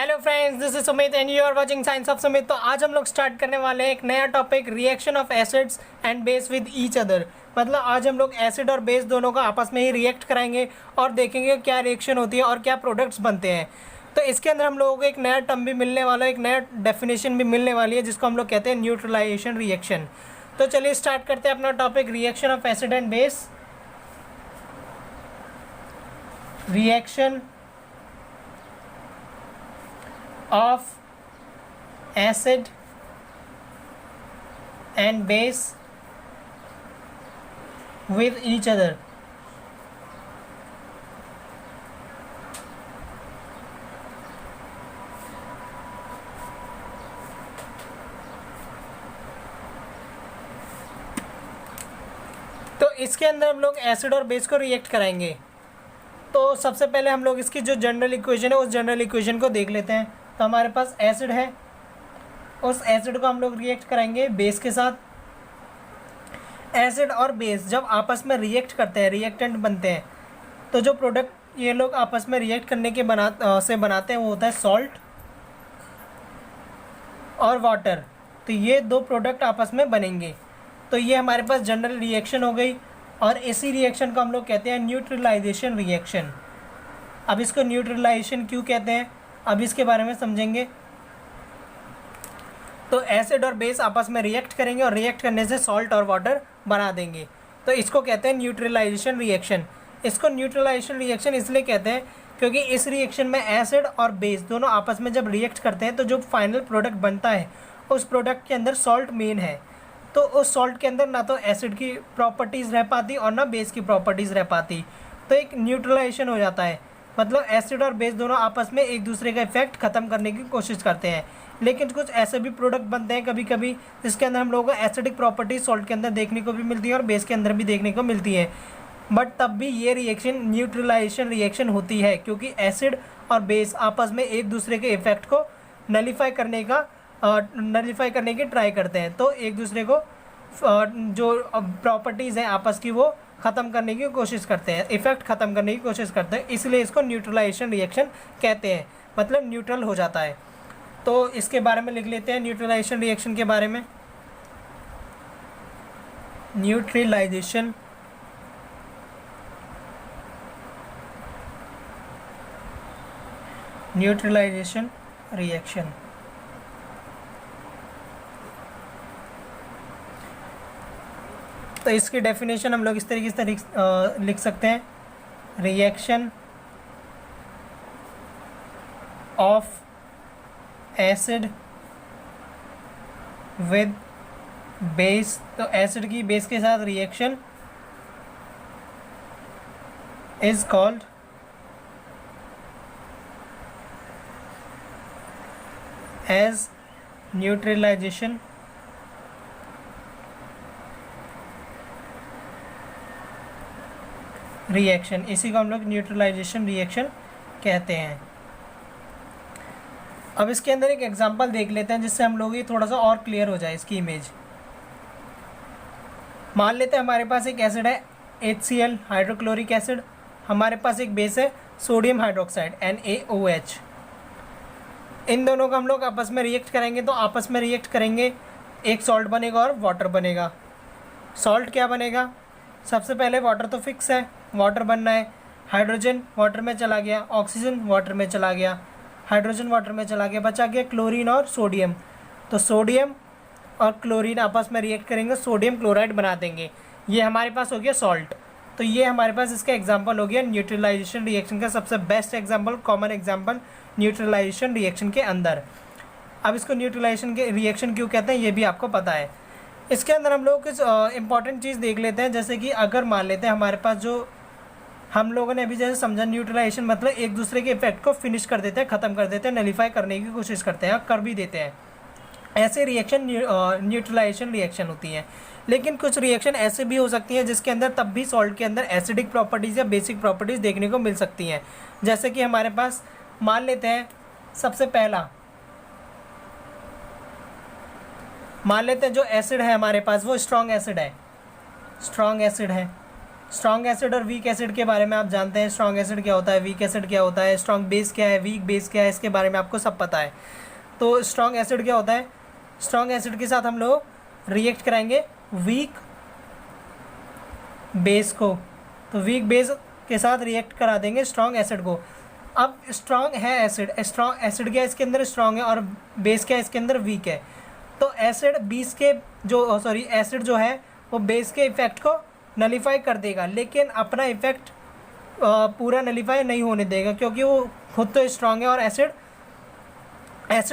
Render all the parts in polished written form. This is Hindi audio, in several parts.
Hello friends, this is Sumit and you are watching science of Sumit. तो आज हम लोग स्टार्ट करने वाले हैं एक नया topic, reaction of acids and base with each other. मतलब आज हम लोग एसिड और बेस दोनों का आपस में ही रिएक्ट कराएंगे और देखेंगे क्या रिएक्शन होती है और क्या प्रोडक्ट्स बनते हैं। तो इसके अंदर हम लोगों को एक नया टर्म भी मिलने वाला है, एक नया डेफिनेशन भी मिलने वाली है जिसको हम लोग कहते हैं न्यूट्रलाइजेशन रिएक्शन। तो चलिए स्टार्ट करते हैं अपना topic, reaction of acid and base. Reaction of acid and base with each other। तो इसके अंदर हम लोग एसिड और बेस को रिएक्ट कराएंगे। तो सबसे पहले हम लोग इसकी जो जनरल इक्वेशन है उस जनरल इक्वेशन को देख लेते हैं। तो हमारे पास एसिड है, उस एसिड को हम लोग रिएक्ट कराएंगे बेस के साथ। एसिड और बेस जब आपस में रिएक्ट करते हैं, रिएक्टेंट बनते हैं, तो जो प्रोडक्ट ये लोग आपस में रिएक्ट करने के बनाते हैं वो होता है सॉल्ट और वाटर। तो ये दो प्रोडक्ट आपस में बनेंगे। तो ये हमारे पास जनरल रिएक्शन हो गई और इसी रिएक्शन को हम लोग कहते हैं न्यूट्रलाइजेशन रिएक्शन। अब इसको न्यूट्रलाइजेशन क्यों कहते हैं, अब इसके बारे में समझेंगे। तो एसिड और बेस आपस में रिएक्ट करेंगे और रिएक्ट करने से सॉल्ट और वाटर बना देंगे, तो इसको कहते हैं न्यूट्रलाइजेशन रिएक्शन। इसको न्यूट्रलाइजेशन रिएक्शन इसलिए कहते हैं क्योंकि इस रिएक्शन में एसिड और बेस दोनों आपस में जब रिएक्ट करते हैं तो जो फाइनल प्रोडक्ट बनता है उस प्रोडक्ट के अंदर सॉल्ट मेन है। तो उस सॉल्ट के अंदर ना तो एसिड की प्रॉपर्टीज़ रह पाती और ना बेस की प्रॉपर्टीज़ रह पाती, तो एक न्यूट्रलाइजेशन हो जाता है। मतलब एसिड और बेस दोनों आपस में एक दूसरे का इफेक्ट ख़त्म करने की कोशिश करते हैं। लेकिन कुछ ऐसे भी प्रोडक्ट बनते हैं कभी कभी जिसके अंदर हम लोगों को एसिडिक प्रॉपर्टी सॉल्ट के अंदर देखने को भी मिलती है और बेस के अंदर भी देखने को मिलती है, बट तब भी ये रिएक्शन न्यूट्रलाइजेशन रिएक्शन होती है क्योंकि एसिड और बेस आपस में एक दूसरे के इफेक्ट को नलीफाई करने की ट्राई करते हैं। तो एक दूसरे को जो प्रॉपर्टीज़ हैं आपस की वो ख़त्म करने की कोशिश करते हैं, इफेक्ट ख़त्म करने की कोशिश करते हैं, इसलिए इसको न्यूट्रलाइजेशन रिएक्शन कहते हैं। मतलब न्यूट्रल हो जाता है। तो इसके बारे में लिख लेते हैं न्यूट्रलाइजेशन रिएक्शन के बारे में। Neutralisation reaction. तो इसकी डेफिनेशन हम लोग इस तरीके से लिख सकते हैं, reaction of acid with base. तो एसिड की बेस के साथ reaction is called as neutralisation reaction. इसी को हम लोग न्यूट्रलाइजेशन रिएक्शन कहते हैं। अब इसके अंदर एक एग्जांपल देख लेते हैं जिससे हम लोग ये थोड़ा सा और क्लियर हो जाए इसकी इमेज। मान लेते हैं हमारे पास एक एसिड है HCl हाइड्रोक्लोरिक एसिड, हमारे पास एक बेस है सोडियम हाइड्रोक्साइड NaOH। इन दोनों का हम लोग आपस में रिएक्ट करेंगे। तो आपस में रिएक्ट करेंगे, एक सॉल्ट बनेगा और वाटर बनेगा। सॉल्ट क्या बनेगा, सबसे पहले वाटर तो फिक्स है, वाटर बनना है। हाइड्रोजन वाटर में चला गया, ऑक्सीजन वाटर में चला गया, हाइड्रोजन वाटर में चला गया, बचा गया क्लोरीन और सोडियम। तो सोडियम और क्लोरीन आपस में रिएक्ट करेंगे, सोडियम क्लोराइड बना देंगे। ये हमारे पास हो गया सॉल्ट। तो ये हमारे पास इसका एग्जांपल हो गया न्यूट्रलाइजेशन रिएक्शन का सबसे best example, common example neutralisation reaction के अंदर। अब इसको न्यूट्रलाइजेशन के रिएक्शन क्यों कहते हैं ये भी आपको पता है। इसके अंदर हम लोग कुछ इंपॉर्टेंट चीज़ देख लेते हैं, जैसे कि अगर मान लेते हैं हमारे पास जो हम लोगों ने अभी जैसे समझा न्यूट्रलाइजेशन मतलब एक दूसरे के इफेक्ट को फिनिश कर देते हैं, ख़त्म कर देते हैं, नलीफाई करने की कोशिश करते हैं, कर भी देते हैं। ऐसे रिएक्शन न्यूट्रलाइजेशन रिएक्शन होती हैं। लेकिन कुछ रिएक्शन ऐसे भी हो सकती हैं जिसके अंदर तब भी सॉल्ट के अंदर एसिडिक प्रॉपर्टीज़ या बेसिक प्रॉपर्टीज़ देखने को मिल सकती हैं। जैसे कि हमारे पास मान लेते हैं सबसे पहला मान लेते हैं जो एसिड है हमारे पास वो स्ट्रॉन्ग एसिड है, स्ट्रॉन्ग एसिड और वीक एसिड के बारे में आप जानते हैं, स्ट्रॉन्ग एसिड क्या होता है, वीक एसिड क्या होता है, स्ट्रॉन्ग बेस क्या है, वीक बेस क्या है, इसके बारे में आपको सब पता है। तो स्ट्रॉन्ग एसिड क्या होता है, स्ट्रॉन्ग एसिड के साथ हम लोग रिएक्ट कराएंगे वीक बेस को, तो वीक बेस के साथ रिएक्ट करा देंगे स्ट्रॉन्ग एसिड को। अब स्ट्रॉन्ग है एसिड, स्ट्रॉन्ग एसिड क्या इसके अंदर स्ट्रॉन्ग है और बेस क्या इसके अंदर वीक है। तो एसिड बेस के जो एसिड जो है वो बेस के इफेक्ट को नलीफाई कर देगा, लेकिन अपना इफेक्ट पूरा नलीफाई नहीं होने देगा, क्योंकि वो खुद तो स्ट्रॉन्ग है और एसिड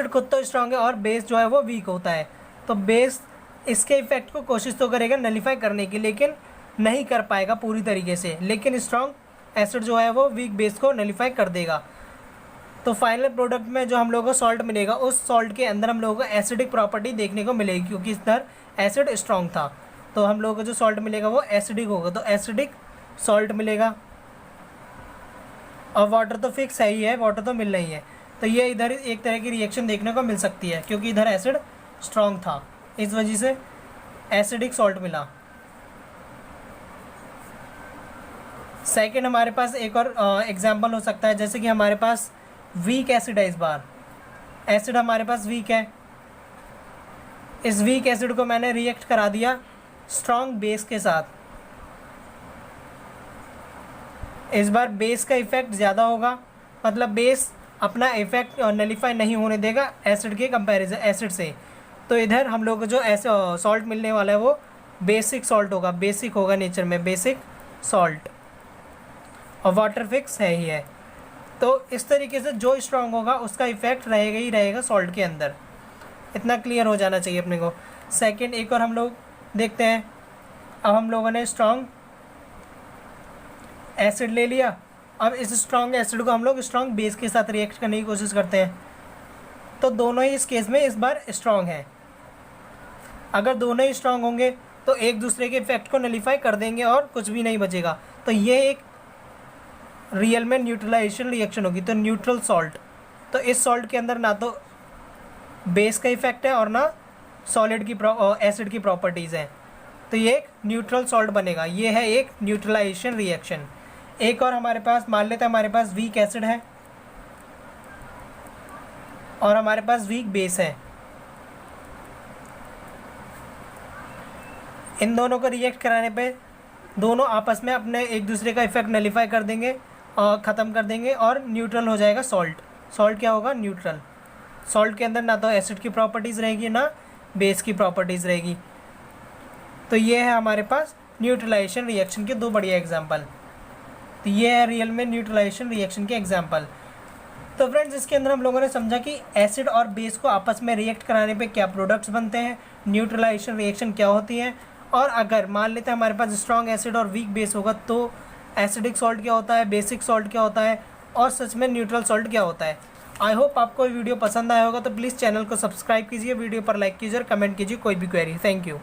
खुद तो स्ट्रॉन्ग है और बेस जो है वो वीक होता है। तो बेस इसके इफेक्ट को कोशिश तो करेगा नलीफाई करने की, लेकिन नहीं कर पाएगा पूरी तरीके से, लेकिन स्ट्रॉन्ग एसिड जो है वो वीक बेस को नलीफाई कर देगा। तो फाइनल प्रोडक्ट में जो हम लोगों को सॉल्ट मिलेगा, उस सॉल्ट के अंदर हम लोगों को एसिडिक प्रॉपर्टी देखने को मिलेगी, क्योंकि इधर एसिड स्ट्रॉन्ग था। तो हम लोगों को जो सॉल्ट मिलेगा वो एसिडिक होगा, तो एसिडिक सॉल्ट मिलेगा। और वाटर तो फिक्स है ही है, वाटर तो मिल रही है। तो ये इधर एक तरह की रिएक्शन देखने को मिल सकती है, क्योंकि इधर एसिड स्ट्रॉन्ग था, इस वजह से एसिडिक सॉल्ट मिला। सेकंड हमारे पास एक और एग्जांपल हो सकता है, जैसे कि हमारे पास वीक एसिड है। इस बार एसिड हमारे पास वीक है, इस वीक एसिड को मैंने रिएक्ट करा दिया स्ट्रॉन्ग बेस के साथ। इस बार बेस का इफेक्ट ज़्यादा होगा, मतलब बेस अपना इफेक्ट नलीफाई नहीं होने देगा एसिड के कंपैरिजन एसिड से। तो इधर हम लोग को जो सॉल्ट मिलने वाला है वो बेसिक सॉल्ट होगा, बेसिक होगा नेचर में, बेसिक सॉल्ट, और वाटर फिक्स है ही है। तो इस तरीके से जो स्ट्रॉन्ग होगा उसका इफेक्ट रहेगा ही रहेगा सॉल्ट के अंदर। इतना क्लियर हो जाना चाहिए अपने को। सेकंड एक और हम लोग देखते हैं। अब हम लोगों ने स्ट्रॉन्ग एसिड ले लिया, अब इस स्ट्रॉन्ग एसिड को हम लोग स्ट्रॉन्ग बेस के साथ रिएक्ट करने की कोशिश करते हैं। तो दोनों ही इस केस में इस बार स्ट्रॉन्ग है। अगर दोनों ही स्ट्रॉन्ग होंगे तो एक दूसरे के इफेक्ट को नलीफाई कर देंगे और कुछ भी नहीं बचेगा। तो ये एक रियल में न्यूट्रलाइजेशन रिएक्शन होगी, तो न्यूट्रल सॉल्ट। तो इस सॉल्ट के अंदर ना तो बेस का इफेक्ट है और ना सॉलिड की एसिड की प्रॉपर्टीज़ हैं, तो ये एक न्यूट्रल सॉल्ट बनेगा। ये है एक न्यूट्रलाइजेशन रिएक्शन। एक और हमारे पास मान लेते हैं हमारे पास वीक एसिड है और हमारे पास वीक बेस है। इन दोनों को रिएक्ट कराने पे दोनों आपस में अपने एक दूसरे का इफेक्ट नलीफाई कर देंगे और ख़त्म कर देंगे और न्यूट्रल हो जाएगा सॉल्ट। सॉल्ट क्या होगा? न्यूट्रल। सॉल्ट के अंदर ना तो एसिड की प्रॉपर्टीज़ रहेगी ना बेस की प्रॉपर्टीज़ रहेगी। तो ये है हमारे पास न्यूट्रलाइजेशन रिएक्शन के दो बढ़िया एग्जांपल। तो ये है रियल में न्यूट्रलाइजेशन रिएक्शन के एग्जांपल। तो फ्रेंड्स इसके अंदर हम लोगों ने समझा कि एसिड और बेस को आपस में रिएक्ट कराने पे क्या प्रोडक्ट्स बनते हैं, न्यूट्रलाइजेशन रिएक्शन क्या होती है, और अगर मान लेते हैं हमारे पास स्ट्रॉन्ग एसिड और वीक बेस होगा तो एसिडिक सॉल्ट क्या होता है, बेसिक सॉल्ट क्या होता है, और सच में न्यूट्रल सॉल्ट क्या होता है। आई होप आपको वीडियो पसंद आया होगा, तो प्लीज़ चैनल को सब्सक्राइब कीजिए, वीडियो पर लाइक कीजिए और कमेंट कीजिए कोई भी क्वेरी। Thank you.